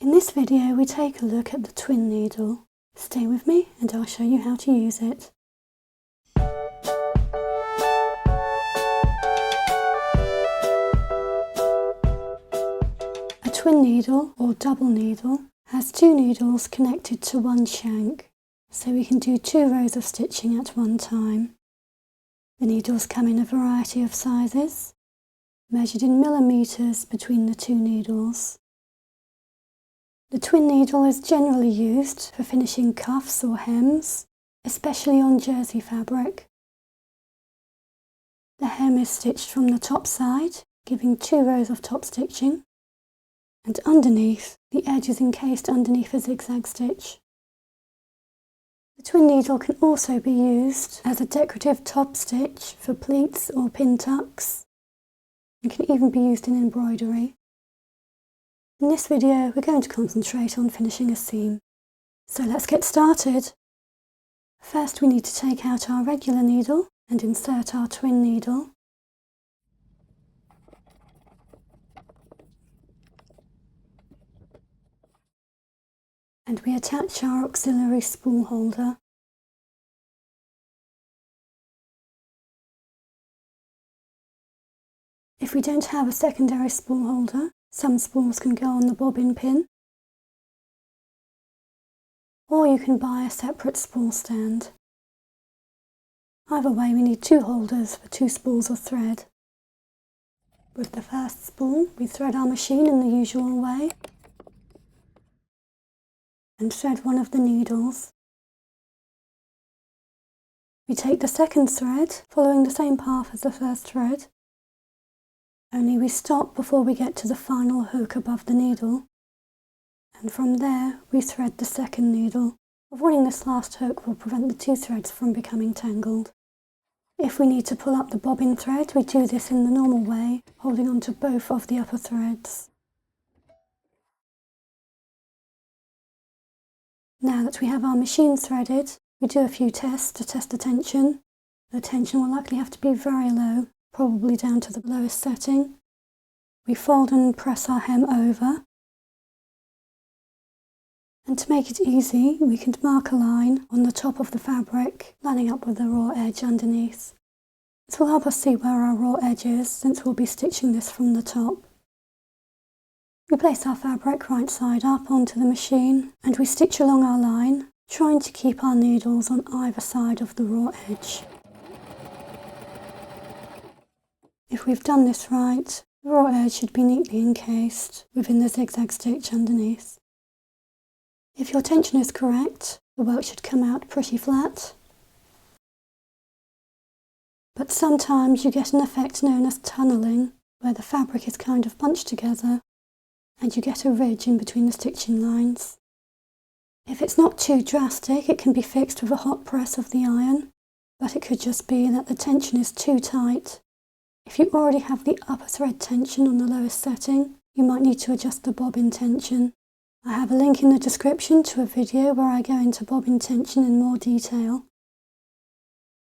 In this video we take a look at the twin needle. Stay with me and I'll show you how to use it. A twin needle or double needle has two needles connected to one shank, so we can do 2 rows of stitching at one time. The needles come in a variety of sizes, measured in millimeters between the two needles. The twin needle is generally used for finishing cuffs or hems, especially on jersey fabric. The hem is stitched from the top side, giving 2 rows of top stitching, and underneath, the edge is encased underneath a zigzag stitch. The twin needle can also be used as a decorative top stitch for pleats or pin tucks, and can even be used in embroidery. In this video, we're going to concentrate on finishing a seam. So let's get started. First, we need to take out our regular needle and insert our twin needle. And we attach our auxiliary spool holder. If we don't have a secondary spool holder, some spools can go on the bobbin pin, or you can buy a separate spool stand. Either way, we need 2 holders for 2 spools of thread. With the first spool, we thread our machine in the usual way and thread one of the needles. We take the second thread, following the same path as the first thread, only we stop before we get to the final hook above the needle, and from there we thread the second needle. Avoiding this last hook will prevent the 2 threads from becoming tangled. If we need to pull up the bobbin thread, we do this in the normal way, holding on to both of the upper threads. Now that we have our machine threaded, we do a few tests to test the tension. The tension will likely have to be very low, probably down to the lowest setting. We fold and press our hem over. And to make it easy, we can mark a line on the top of the fabric, lining up with the raw edge underneath. This will help us see where our raw edge is, since we'll be stitching this from the top. We place our fabric right side up onto the machine and we stitch along our line, trying to keep our needles on either side of the raw edge. If we've done this right, the raw edge should be neatly encased within the zigzag stitch underneath. If your tension is correct, the work should come out pretty flat. But sometimes you get an effect known as tunnelling, where the fabric is kind of bunched together and you get a ridge in between the stitching lines. If it's not too drastic, it can be fixed with a hot press of the iron, but it could just be that the tension is too tight. If you already have the upper thread tension on the lowest setting, you might need to adjust the bobbin tension. I have a link in the description to a video where I go into bobbin tension in more detail.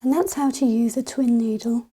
And that's how to use a twin needle.